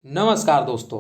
नमस्कार दोस्तों।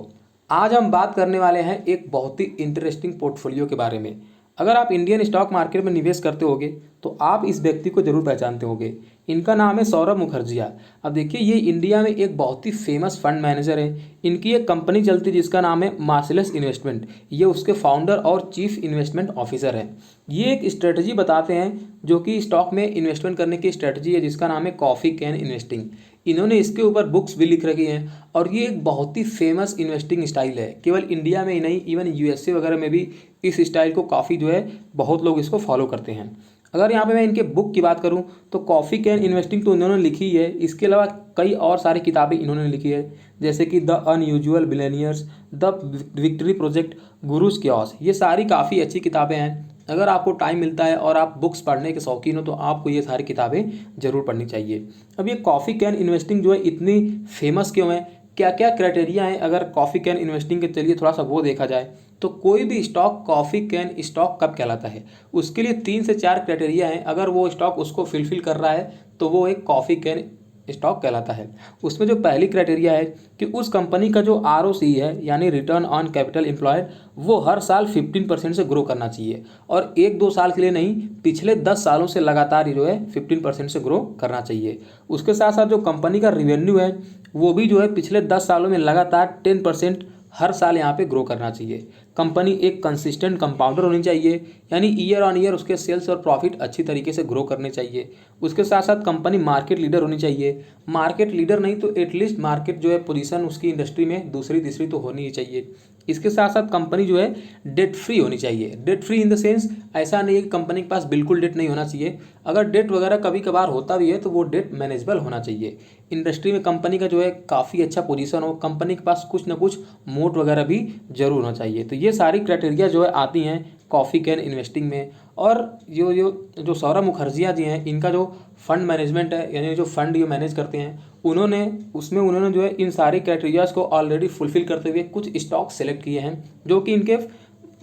आज हम बात करने वाले हैं एक बहुत ही इंटरेस्टिंग पोर्टफोलियो के बारे में। अगर आप इंडियन स्टॉक मार्केट में निवेश करते होगे तो आप इस व्यक्ति को जरूर पहचानते होंगे। इनका नाम है सौरभ मुखर्जिया। अब देखिए, ये इंडिया में एक बहुत ही फेमस फंड मैनेजर है। इनकी एक कंपनी चलती है जिसका नाम है मार्सिलस इन्वेस्टमेंट। ये उसके फाउंडर और चीफ इन्वेस्टमेंट ऑफिसर हैं। ये एक स्ट्रेटजी बताते हैं जो कि स्टॉक में इन्वेस्टमेंट करने की स्ट्रेटजी है जिसका नाम है कॉफ़ी कैन इन्वेस्टिंग। इन्होंने इसके ऊपर बुक्स भी लिख रखी हैं और ये एक बहुत ही फेमस इन्वेस्टिंग स्टाइल है। केवल इंडिया में ही नहीं, इवन यूएसए वगैरह में भी इस स्टाइल को काफ़ी जो है बहुत लोग इसको फॉलो करते हैं। अगर यहाँ पे मैं इनके बुक की बात करूँ तो कॉफ़ी कैन इन्वेस्टिंग तो इन्होंने लिखी है। इसके अलावा कई और सारी किताबें इन्होंने लिखी है, जैसे कि the unusual billionaires, the victory project, gurus chaos. ये सारी काफ़ी अच्छी किताबें हैं। अगर आपको टाइम मिलता है और आप बुक्स पढ़ने के शौकीन हो तो आपको ये सारी किताबें जरूर पढ़नी चाहिए। अब ये कॉफ़ी कैन इन्वेस्टिंग जो है इतनी फेमस क्यों है, क्या क्या क्राइटेरिया हैं अगर कॉफ़ी कैन इन्वेस्टिंग के, चलिए थोड़ा सा वो देखा जाए। तो कोई भी स्टॉक कॉफ़ी कैन स्टॉक कब कहलाता है, उसके लिए 3 से 4 क्राइटेरिया हैं। अगर वो स्टॉक उसको फुलफिल कर रहा है तो वो एक कॉफ़ी कैन स्टॉक कहलाता है। उसमें जो पहली क्राइटेरिया है कि उस कंपनी का जो ROC है यानी रिटर्न ऑन कैपिटल एम्प्लॉयड, वो हर साल 15% से ग्रो करना चाहिए। और 1-2 साल के लिए नहीं, पिछले 10 सालों से लगातार जो है 15% से ग्रो करना चाहिए। उसके साथ साथ जो कंपनी का रिवेन्यू है वो भी जो है पिछले 10 सालों में लगातार 10% हर साल यहाँ पे ग्रो करना चाहिए। कंपनी एक कंसिस्टेंट कंपाउंडर होनी चाहिए, यानी ईयर ऑन ईयर उसके सेल्स और प्रॉफिट अच्छी तरीके से ग्रो करने चाहिए। उसके साथ साथ कंपनी मार्केट लीडर होनी चाहिए। मार्केट लीडर नहीं तो एटलीस्ट मार्केट जो है पोजीशन उसकी इंडस्ट्री में दूसरी तीसरी तो होनी ही चाहिए। इसके साथ साथ कंपनी जो है डेट फ्री होनी चाहिए। Debt free in the sense, ऐसा नहीं है कि कंपनी के पास बिल्कुल डेट नहीं होना चाहिए। अगर डेट वगैरह कभी कभार होता भी है तो वो डेट मैनेजेबल होना चाहिए। इंडस्ट्री में कंपनी का जो है काफ़ी अच्छा पोजीशन हो, कंपनी के पास कुछ ना कुछ मोट वगैरह भी जरूर होना चाहिए। तो ये सारी क्राइटेरिया जो है आती हैं कॉफ़ी कैन इन्वेस्टिंग में। और जो जो जो सौरभ मुखर्जिया जी हैं, इनका जो फंड मैनेजमेंट है यानी जो फंड ये मैनेज करते हैं, उन्होंने जो है इन सारे क्राइटेरियाज को ऑलरेडी फुलफिल करते हुए कुछ स्टॉक सेलेक्ट किए हैं जो कि इनके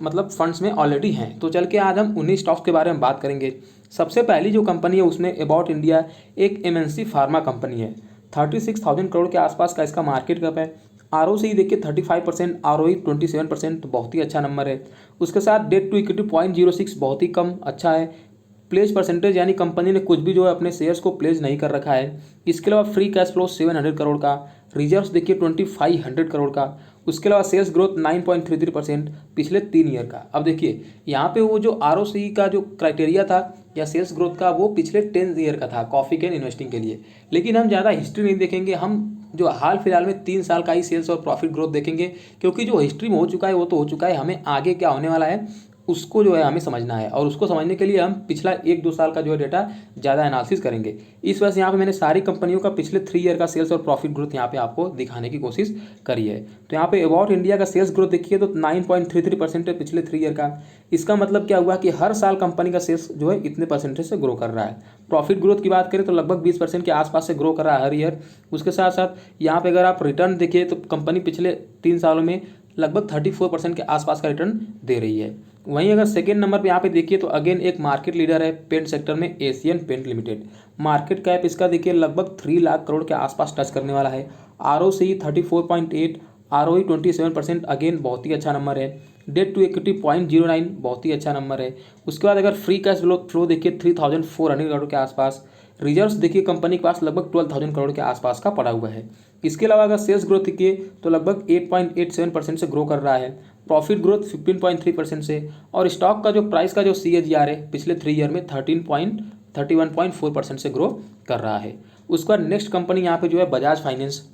मतलब फंड्स में ऑलरेडी हैं। तो चल के आज हम उन्हीं स्टॉक्स के बारे में बात करेंगे। सबसे पहली जो कंपनी है उसमें अबाउट इंडिया, एक MNC फार्मा कंपनी है। 36,000 करोड़ के आसपास का इसका मार्केट कैप है। ROC देखिए 35%, ROE 27%, तो बहुत ही अच्छा नंबर है। उसके साथ डेट टू इक्विटी 0.06, बहुत ही कम, अच्छा है। प्लेज परसेंटेज यानी कंपनी ने कुछ भी जो है अपने शेयर्स को प्लेज नहीं कर रखा है। इसके अलावा फ्री कैश फ्लो 700 करोड़ का, रिजर्व्स देखिए 2500 करोड़ का। उसके अलावा सेल्स ग्रोथ 9.33% पिछले 3 ईयर का। अब देखिए यहाँ पे वो जो ROC का जो क्राइटेरिया था या सेल्स ग्रोथ का, वो पिछले 10 ईयर का था कॉफ़ी कैन इन्वेस्टिंग के लिए। लेकिन हम ज़्यादा हिस्ट्री नहीं देखेंगे, हम जो हाल फिलहाल में 3 साल का ही सेल्स और प्रॉफिट ग्रोथ देखेंगे, क्योंकि जो हिस्ट्री में हो चुका है वो तो हो चुका है। हमें आगे क्या होने वाला है उसको जो है हमें समझना है, और उसको समझने के लिए हम पिछला 1-2 साल का जो है डेटा ज़्यादा एनालिसिस करेंगे। इस वजह से यहाँ पे मैंने सारी कंपनियों का पिछले 3 ईयर का सेल्स और प्रॉफिट ग्रोथ यहाँ पे आपको दिखाने की कोशिश करी है। तो यहाँ पे अबाउट इंडिया का सेल्स ग्रोथ देखिए तो 9.33% है पिछले 3 ईयर का। इसका मतलब क्या हुआ कि हर साल कंपनी का सेल्स जो है इतने परसेंटेज से ग्रो कर रहा है। प्रॉफिट ग्रोथ की बात करें तो लगभग 20% के आसपास से ग्रो कर रहा है हर ईयर। उसके साथ साथ यहाँ पे अगर आप रिटर्न देखिए तो कंपनी पिछले 3 सालों में लगभग 34% के आसपास का रिटर्न दे रही है। वहीं अगर सेकेंड नंबर पे यहाँ पे देखिए तो अगेन एक मार्केट लीडर है पेंट सेक्टर में, Asian Paint Limited. Market cap इसका देखिए लगभग 3 लाख करोड़ के आसपास टच करने वाला है। ROC 34.8, ROE 27%, अगेन बहुत ही अच्छा नंबर है। डेट टू इक्विटी 0.09, बहुत ही अच्छा नंबर है। उसके बाद अगर फ्री कैश फ्लो देखिए 3,400 करोड़ के आसपास। रिजर्व्स देखिए कंपनी के पास लगभग 12,000 करोड़ के आसपास का पड़ा हुआ है। इसके अलावा अगर सेल्स ग्रोथ देखिए तो लगभग 8.87% से ग्रो कर रहा है। प्रॉफिट ग्रोथ 15.3% से, और स्टॉक का जो प्राइस का जो CAGR है पिछले 3 ईयर में 31.4% से ग्रो कर रहा है। उसके बाद नेक्स्ट कंपनी यहाँ पे जो है Bajaj finance,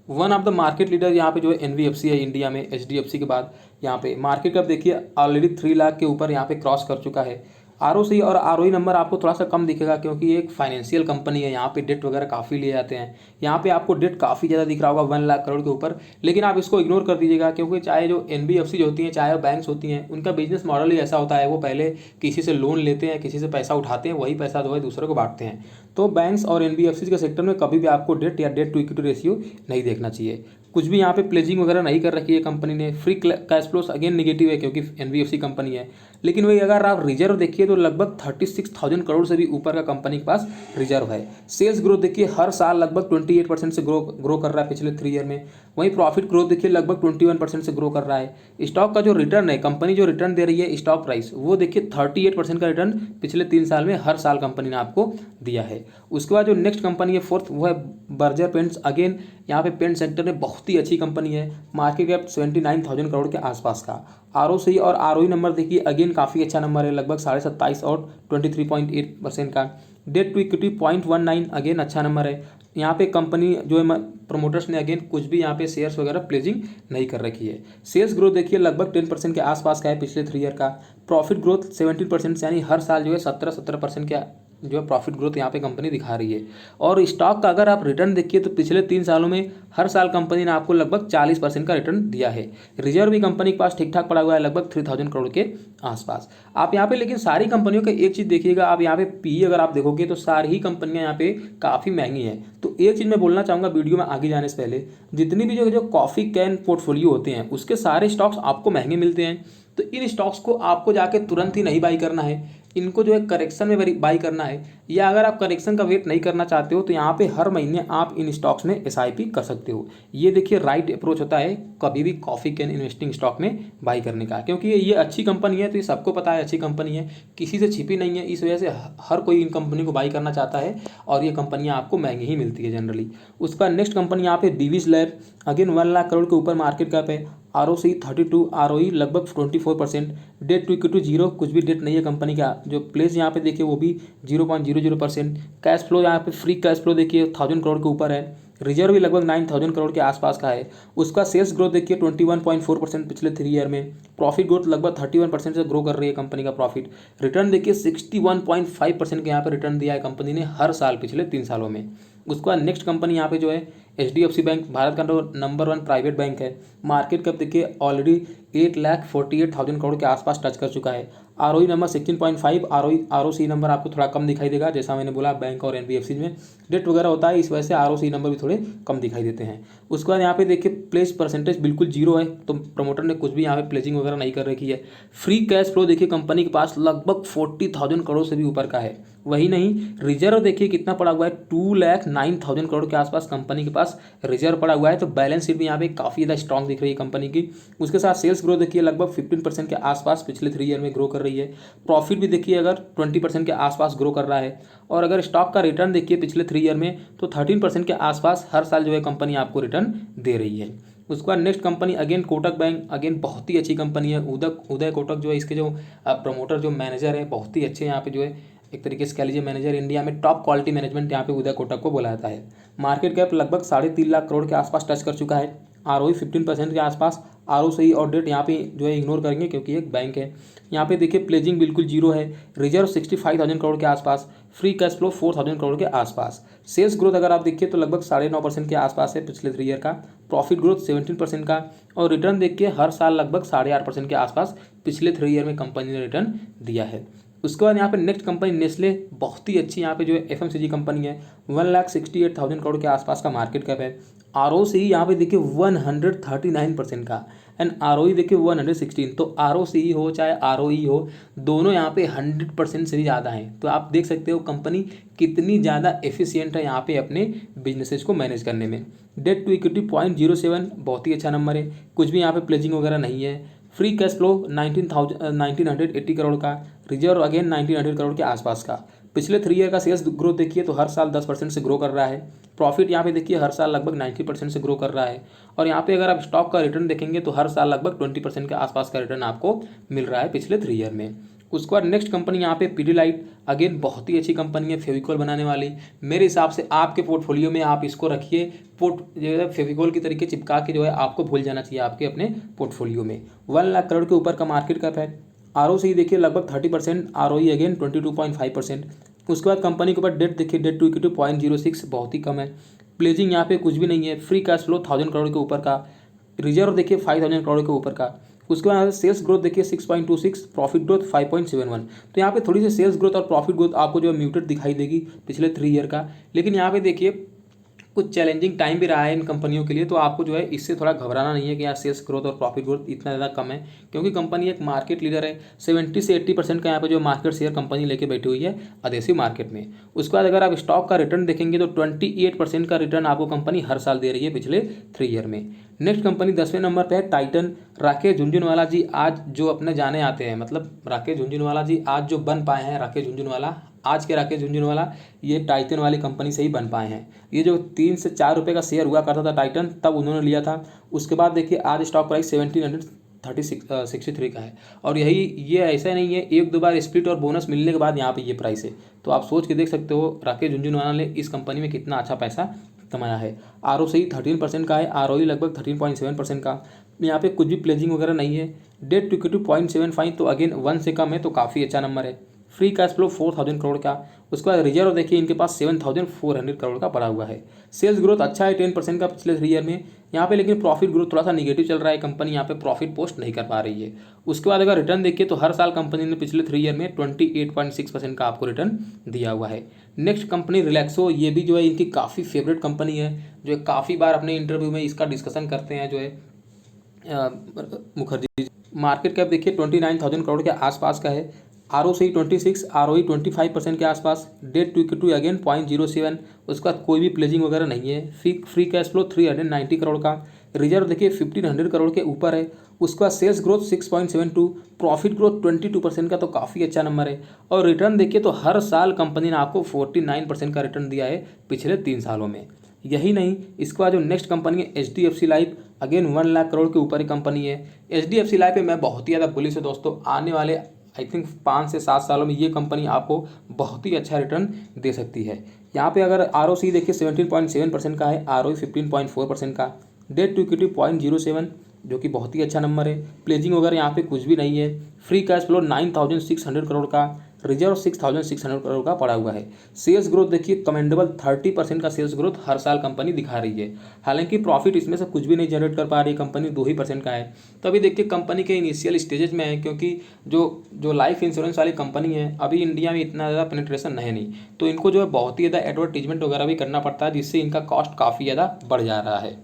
one of the market leader यहाँ पे जो है NBFC है इंडिया में। HDFC के बाद यहाँ पे मार्केट कैप देखिए ऑलरेडी 3 लाख के ऊपर यहाँ पे क्रॉस कर चुका है। ROC और ROE नंबर आपको थोड़ा सा कम दिखेगा क्योंकि ये एक फाइनेंशियल कंपनी है, यहाँ पे डेट वगैरह काफ़ी लिए जाते हैं। यहाँ पे आपको डेट काफ़ी ज़्यादा दिख रहा होगा 1 लाख करोड़ के ऊपर, लेकिन आप इसको इग्नोर कर दीजिएगा क्योंकि चाहे जो NBFC जो होती हैं चाहे बैंक्स होती हैं, उनका बिजनेस मॉडल ही ऐसा होता है। वो पहले किसी से लोन लेते हैं, किसी से पैसा उठाते हैं, वही पैसा जो है दूसरे को बांटते हैं। तो बैंक्स और NBFC के सेक्टर में कभी भी आपको डेट या डेट टू इक्विटी रेशियो नहीं देखना चाहिए। कुछ भी यहाँ पे प्लेजिंग वगैरह नहीं कर रखी है कंपनी ने। Free cash flows again negative है क्योंकि NBFC कंपनी है। लेकिन वही अगर आप रिजर्व देखिए तो लगभग 36,000 करोड़ से भी ऊपर का कंपनी के पास रिजर्व है। सेल्स ग्रोथ देखिए हर साल लगभग 28% से ग्रो कर रहा है पिछले 3 ईयर में। वहीं प्रॉफिट ग्रोथ देखिए लगभग 21% से ग्रो कर रहा है। स्टॉक का जो रिटर्न है, कंपनी जो रिटर्न दे रही है स्टॉक प्राइस, वो देखिए 38% का रिटर्न पिछले 3 साल में हर साल कंपनी ने आपको दिया है। उसके बाद जो नेक्स्ट कंपनी है फोर्थ, वो है बर्जर पेंट्स। अगेन यहाँ पे पेंट सेक्टर में बहुत ही अच्छी कंपनी है, मार्केट कैप 79,000 करोड़ के आसपास का। आरओसी और आरओई नंबर देखिए अगेन काफ़ी अच्छा नंबर है, लगभग 27.5 और 23.8% का। डेट टू इक्विटी 0.19 अगेन अच्छा नंबर है। यहाँ पे कंपनी जो है प्रमोटर्स ने अगेन कुछ भी यहाँ पे शेयर्स वगैरह प्लेजिंग नहीं कर रखी है। सेल्स ग्रोथ देखिए लगभग 10% के आसपास का है पिछले 3 ईयर का। प्रॉफिट ग्रोथ 17% यानी हर साल जो है 17% का जो है प्रॉफिट ग्रोथ यहाँ पे कंपनी दिखा रही है। और स्टॉक का अगर आप रिटर्न देखिए तो पिछले 3 सालों में हर साल कंपनी ने आपको लगभग 40% का रिटर्न दिया है। रिजर्व भी कंपनी के पास ठीक ठाक पड़ा हुआ है, लगभग 3000 करोड़ के आसपास। आप यहाँ पे लेकिन सारी कंपनियों का एक चीज़ देखिएगा, आप यहाँ पे पी अगर आप देखोगे तो सारी ही कंपनियाँ यहाँ पे काफ़ी महंगी हैं। तो एक चीज़ मैं बोलना चाहूँगा वीडियो में आगे जाने से पहले, जितनी भी जो कॉफ़ी कैन पोर्टफोलियो होते हैं उसके सारे स्टॉक्स आपको महंगे मिलते हैं। तो इन स्टॉक्स को आपको जाके तुरंत ही नहीं बाई करना है, इनको जो है करेक्शन में बाई करना है। या अगर आप करेक्शन का वेट नहीं करना चाहते हो तो यहाँ पे हर महीने आप इन स्टॉक्स में एसआईपी कर सकते हो। ये देखिए राइट अप्रोच होता है कभी भी कॉफ़ी कैन इन्वेस्टिंग स्टॉक में बाई करने का, क्योंकि ये अच्छी कंपनी है, तो ये सबको पता है अच्छी कंपनी है, किसी से छिपी नहीं है। इस वजह से हर कोई इन कंपनी को बाई करना चाहता है और ये कंपनियाँ आपको महंगी ही मिलती है जनरली। उसका नेक्स्ट कंपनी यहाँ पे डिवीज लैब, अगेन 1 लाख करोड़ के ऊपर मार्केट कैप है। आरओसी 32, आरओई लगभग 24%, डेट टू इक्विटी 0, कुछ भी डेट नहीं है कंपनी का। जो प्लेस यहाँ पे देखिए वो भी 0.00%। कैश फ्लो यहाँ पे फ्री कैश फ्लो देखिए 1000 करोड़ के ऊपर है। रिजर्व भी लगभग 9000 करोड़ के आसपास का है। उसका सेल्स ग्रोथ देखिए 21.4% पिछले 3 ईयर में। प्रॉफिट ग्रोथ लगभग 31% से ग्रो कर रही है कंपनी का प्रॉफिट। रिटर्न देखिए 61.5% के यहाँ पे रिटर्न दिया है कंपनी ने हर साल पिछले 3 सालों में। उसके बाद नेक्स्ट कंपनी यहाँ पे जो है HDFC बैंक, भारत का नंबर 1 प्राइवेट बैंक है। मार्केट कैप देखिए ऑलरेडी 8,48,000 करोड़ के आसपास टच कर चुका है। आरओई नंबर 16.5, आरओसी नंबर आपको थोड़ा कम दिखाई देगा, जैसा मैंने बोला बैंक और NBFC में डेट वगैरह होता है, इस वजह से आरओसी नंबर भी थोड़े कम दिखाई देते हैं। उसके बाद यहाँ पे देखिए प्लेस परसेंटेज बिल्कुल 0 है, तो प्रमोटर ने कुछ भी यहाँ पे प्लेजिंग वगैरह नहीं कर रखी है। फ्री कैश फ्लो देखिए कंपनी के पास लगभग 40,000 करोड़ से भी ऊपर का है। वही नहीं, रिजर्व देखिए कितना पड़ा हुआ है, 2,09,000 करोड़ के आसपास कंपनी के पास रिजर्व पड़ा हुआ है। तो बैलेंस शीट भी यहाँ पे काफ़ी ज़्यादा स्ट्रॉन्ग दिख रही है कंपनी की। उसके साथ सेल्स ग्रोथ देखिए लगभग 15% के आसपास पिछले 3 ईयर में ग्रो कर रही है। प्रॉफिट भी देखिए अगर 20% के आसपास ग्रो कर रहा है। और अगर स्टॉक का रिटर्न देखिए पिछले 3 ईयर में तो 13% के आसपास हर साल जो है कंपनी आपको रिटर्न दे रही है। उसके बाद next company again Kotak bank, again बहुत ही अच्छी कंपनी है। उदय कोटक जो है इसके जो प्रमोटर जो मैनेजर है बहुत ही अच्छे, यहाँ पे जो है एक तरीके से कह लीजिए मैनेजर, इंडिया में टॉप क्वालिटी मैनेजमेंट यहाँ पे उदय कोटक को बोला जाता है। मार्केट कैप लगभग 3.5 लाख करोड़ के आसपास टच कर चुका है। आरओई 15% के आसपास। आरओसी और डेट यहाँ पे जो है इग्नोर करेंगे क्योंकि एक बैंक है। यहाँ पे देखिए प्लेजिंग बिल्कुल 0 है। रिजर्व 65,000 करोड़ के आसपास। फ्री कैश फ्लो 4,000 करोड़ के आसपास। सेल्स ग्रोथ अगर आप देखिए तो लगभग 9.5% के आसपास है पिछले 3 ईयर का। प्रॉफिट ग्रोथ 17% का। और रिटर्न देखिए हर साल लगभग 8.5% के आसपास पिछले 3 ईयर में कंपनी ने रिटर्न दिया है। उसके बाद यहाँ पे नेक्स्ट कंपनी नेस्ले, बहुत ही अच्छी यहाँ पे जो है FMCG कंपनी है। 1,68,000 करोड़ के आसपास का मार्केट कैप है। ROCE यहाँ पे देखिए 139% का एंड ROE देखिए 116। तो ROCE हो चाहे ROE हो, दोनों यहाँ पे 100% से भी ज़्यादा हैं। तो आप देख सकते हो कंपनी कितनी ज़्यादा एफिशिएंट है यहाँ पे अपने बिजनेसेस को मैनेज करने में। डेट टू इक्विटी 0.07 बहुत ही अच्छा नंबर है। कुछ भी यहाँ पे प्लेजिंग वगैरह नहीं है। फ्री कैश फ्लो 1980 करोड़ का। रिजर्व अगेन 1900 करोड़ के आसपास का। पिछले 3 ईयर का सेल्स ग्रोथ देखिए तो हर साल 10% से ग्रो कर रहा है। प्रॉफिट यहाँ पे देखिए हर साल लगभग 90% से ग्रो कर रहा है। और यहाँ पे अगर आप स्टॉक का रिटर्न देखेंगे तो हर साल लगभग 20% के आसपास का रिटर्न आपको मिल रहा है पिछले 3 ईयर में। उसके बाद नेक्स्ट कंपनी यहाँ पे पीडीलाइट, अगेन बहुत ही अच्छी कंपनी है फेविकॉल बनाने वाली। मेरे हिसाब से आपके पोर्टफोलियो में आप इसको रखिए, जो है फेविकॉल की तरीके चिपका के जो है आपको भूल जाना चाहिए आपके अपने पोर्टफोलियो में। 1 लाख करोड़ के ऊपर का मार्केट कैप है। ROCE देखिए लगभग 30%, ROE अगेन 22.5%। उसके बाद कंपनी के ऊपर डेट देखिए, डेट टू इक्विटी 0.06 बहुत ही कम है। प्लेजिंग यहाँ पे कुछ भी नहीं है। फ्री कैश फ्लो 1000 करोड़ के ऊपर का। रिजर्व देखिए 5000 करोड़ के ऊपर का। उसके बाद सेल्स ग्रोथ देखिए 6.26, प्रॉफिट ग्रोथ 5.71। तो यहाँ पे थोड़ी सी सेल्स ग्रोथ और प्रॉफिट ग्रोथ आपको जो है म्यूटेड दिखाई देगी पिछले 3 ईयर का। लेकिन यहाँ पे देखिए कुछ चैलेंजिंग टाइम भी रहा है इन कंपनियों के लिए, तो आपको जो है इससे थोड़ा घबराना नहीं है कि यहाँ सेल्स ग्रोथ और प्रॉफिट ग्रोथ इतना ज़्यादा कम है, क्योंकि कंपनी एक मार्केट लीडर है। 70 से 80% का यहाँ पे जो मार्केट शेयर कंपनी लेके बैठी हुई है अदेसी मार्केट में। उसके बाद अगर आप स्टॉक का रिटर्न देखेंगे तो 28% का रिटर्न आपको कंपनी हर साल दे रही है पिछले 3 ईयर में। नेक्स्ट कंपनी 10वें नंबर पे है टाइटन। राकेश झुनझुनवाला जी आज जो अपने जाने आते हैं, मतलब राकेश झुनझुनवाला जी आज जो बन पाए हैं, राकेश झुनझुनवाला आज के राकेश झुनझुनवाला ये टाइटन वाली कंपनी से ही बन पाए हैं। ये जो 3 से 4 रुपये का शेयर हुआ करता था टाइटन, तब उन्होंने लिया था। उसके बाद देखिए आज स्टॉक प्राइस 1763 का है। और ये ऐसा नहीं है, एक दो बार स्प्लिट और बोनस मिलने के बाद यहाँ पे ये प्राइस है। तो आप सोच के देख सकते हो राकेश झुनझुनवाला ने इस कंपनी में कितना अच्छा पैसा कमाया है। ROCE 13% का है, ROE लगभग 13.7% का। यहाँ पे कुछ भी प्लेजिंग वगैरह नहीं है। डेट टू इक्विटी 0.75, तो अगेन 1 से कम है, तो काफ़ी अच्छा नंबर है। फ्री कैश फ्लो 4000 करोड़ का। उसके बाद रिजर्व देखिए इनके पास 7400 करोड़ का पड़ा हुआ है। सेल्स ग्रोथ अच्छा है 10% का पिछले 3 ईयर में यहाँ पे, लेकिन प्रॉफिट ग्रोथ थोड़ा सा निगेटिव चल रहा है। कंपनी यहाँ पे प्रॉफिट पोस्ट नहीं कर पा रही है। उसके बाद अगर रिटर्न देखिए तो हर साल कंपनी ने पिछले 3 ईयर में 28.6% का आपको रिटर्न दिया हुआ है। नेक्स्ट कंपनी रिलैक्सो, ये भी जो है इनकी काफ़ी फेवरेट कंपनी है, जो काफ़ी बार अपने इंटरव्यू में इसका डिस्कशन करते हैं, जो है मुखर्जी। मार्केट कैप देखिए 29,000 करोड़ के आसपास का है। ROCE 26, ROE 25% के आसपास। Debt to equity again 0.07। उसका कोई भी प्लेजिंग वगैरह नहीं है। फ्री कैश फ्लो 390 करोड़ का। रिजर्व देखिए 1500 करोड़ के ऊपर है। उसका सेल्स ग्रोथ 6.72, प्रॉफिट ग्रोथ 22% का, तो काफ़ी अच्छा नंबर है। और रिटर्न देखिए तो हर साल कंपनी ने आपको 49% का रिटर्न दिया है पिछले 3 सालों में। यही नहीं, इसके बाद जो नेक्स्ट कंपनी है HDFC life, again 1 lakh crore के ऊपर ही कंपनी है। HDFC लाइफ पे मैं बहुत ही ज़्यादा बुलिश हूँ दोस्तों। आने वाले आई थिंक 5 से 7 सालों में ये कंपनी आपको बहुत ही अच्छा रिटर्न दे सकती है। यहाँ पे अगर ROCE देखिए 17.7% का है, ROE 15.4% का। डेट टू इक्विटी 0.07, जो कि बहुत ही अच्छा नंबर है। प्लेजिंग वगैरह यहाँ पे कुछ भी नहीं है। फ्री कैश फ्लो 9600 करोड़ का। रिजर्व 6600 करोड़ का पड़ा हुआ है। सेल्स ग्रोथ देखिए कमेंडेबल 30% का सेल्स ग्रोथ हर साल कंपनी दिखा रही है। हालांकि प्रॉफिट इसमें से कुछ भी नहीं जनरेट कर पा रही है कंपनी, 2% का है। तो अभी देखिए कंपनी के इनिशियल स्टेजेस में है, क्योंकि जो लाइफ इंश्योरेंस वाली कंपनी है अभी इंडिया में इतना ज़्यादा पेनिट्रेशन है नहीं, तो इनको जो है बहुत ही ज़्यादा एडवर्टीजमेंट वगैरह भी करना पड़ता है, जिससे इनका कॉस्ट काफ़ी ज़्यादा बढ़ जा रहा है।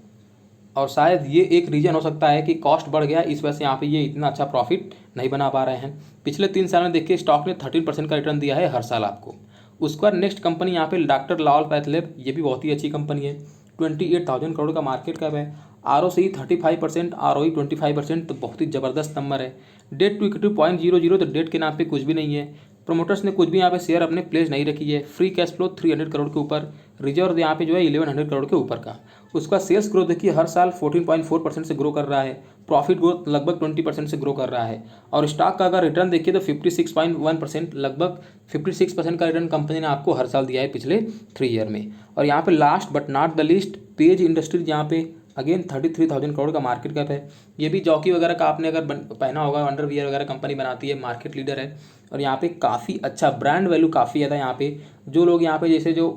और शायद ये एक रीज़न हो सकता है कि कॉस्ट बढ़ गया, इस वजह से यहाँ पे ये इतना अच्छा प्रॉफिट नहीं बना पा रहे हैं। पिछले 3 साल में देखिए स्टॉक ने 13% का रिटर्न दिया है हर साल आपको। उसके बाद नेक्स्ट कंपनी यहाँ पे डॉक्टर लाल पैथलैब, ये भी बहुत ही अच्छी कंपनी है। 28,000 करोड़ का मार्केट कैप है। ROCE 35%, ROE 25%, तो बहुत ही ज़बरदस्त नंबर है। डेट टू इक्विटी 0.00, तो डेट के नाम पे कुछ भी नहीं है। प्रोमोटर्स ने कुछ भी यहाँ पे शेयर अपने प्लेस नहीं रखी है। फ्री कैश फ्लो 300 करोड़ के ऊपर। रिजर्व यहाँ पे जो है 1100 करोड़ के ऊपर का। उसका सेल्स ग्रोथ देखिए हर साल 14.4% से ग्रो कर रहा है। प्रॉफिट ग्रोथ लगभग 20% से ग्रो कर रहा है। और स्टॉक का अगर रिटर्न देखिए तो 56.1%, लगभग 56% का रिटर्न कंपनी ने आपको हर साल दिया है पिछले 3 ईयर में। और यहाँ पे last but not the least page industries, यहाँ पे अगेन 33,000 करोड़ का मार्केट कैप है। ये भी जॉकी वगैरह का आपने अगर पहना होगा, अंडरवियर वगैरह कंपनी बनाती है, मार्केट लीडर है। और यहाँ पे काफ़ी अच्छा ब्रांड वैल्यू काफ़ी ज़्यादा, यहाँ पे जो लोग यहाँ पे जैसे जो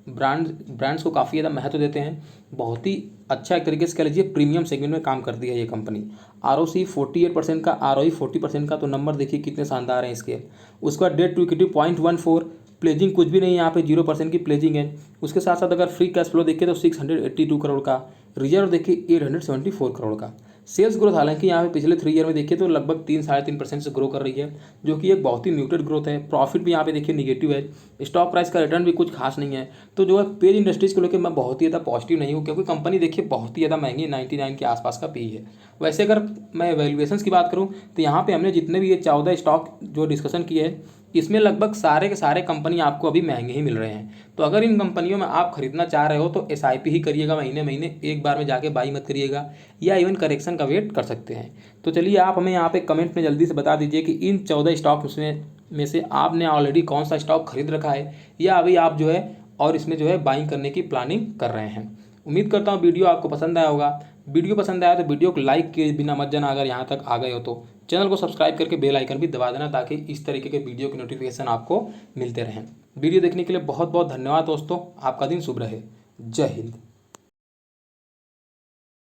ब्रांड्स को काफ़ी ज़्यादा महत्व देते हैं, बहुत ही अच्छा एक तरीके से कह लीजिए प्रीमियम सेगमेंट में काम करती है ये कंपनी। ROCE 48% का, ROE 40% का, तो नंबर देखिए कितने शानदार हैं इसके। उसके बाद डेट टू इक्विटी 0.14, प्लेजिंग कुछ भी नहीं है यहाँ पे, 0% की प्लेजिंग है। उसके साथ साथ अगर फ्री कैश फ्लो देखिए तो 682 करोड़ का। रिजर्व देखिए 874 करोड़ का। सेल्स ग्रोथ हालांकि यहाँ पे पिछले 3 ईयर में देखिए तो लगभग 3-3.5% से ग्रो कर रही है, जो कि एक बहुत ही म्यूटेड ग्रोथ है। प्रॉफिट भी यहाँ पे देखिए निगेटिव है। स्टॉक प्राइस का रिटर्न भी कुछ खास नहीं है। तो जो है पेज इंडस्ट्रीज को लेकर मैं बहुत ही ज़्यादा पॉजिटिव नहीं हूँ, क्योंकि कंपनी देखिए बहुत ही ज़्यादा महंगी 99 के आसपास का पी है। वैसे अगर मैं वैल्यूएशंस की बात करूँ तो यहाँ पे हमने जितने भी ये 14 स्टॉक जो डिस्कशन किए हैं, इसमें लगभग सारे के सारे कंपनी आपको अभी महंगे ही मिल रहे हैं। तो अगर इन कंपनियों में आप खरीदना चाह रहे हो तो SIP ही करिएगा, महीने महीने एक बार में जाके बाई मत करिएगा, या इवन करेक्शन का वेट कर सकते हैं। तो चलिए आप हमें यहाँ पे कमेंट में जल्दी से बता दीजिए कि इन 14 स्टॉक में से आपने ऑलरेडी कौन सा स्टॉक खरीद रखा है, या अभी आप जो है और इसमें जो है बाइंग करने की प्लानिंग कर रहे हैं। उम्मीद करता हूँ वीडियो आपको पसंद आया होगा। वीडियो पसंद आया तो वीडियो को लाइक किए बिना मत जाना। अगर यहाँ तक आ गए हो तो चैनल को सब्सक्राइब करके बेल आइकन भी दबा देना, ताकि इस तरीके के वीडियो की नोटिफिकेशन आपको मिलते रहें। वीडियो देखने के लिए बहुत बहुत धन्यवाद दोस्तों। आपका दिन शुभ रहे। जय हिंद।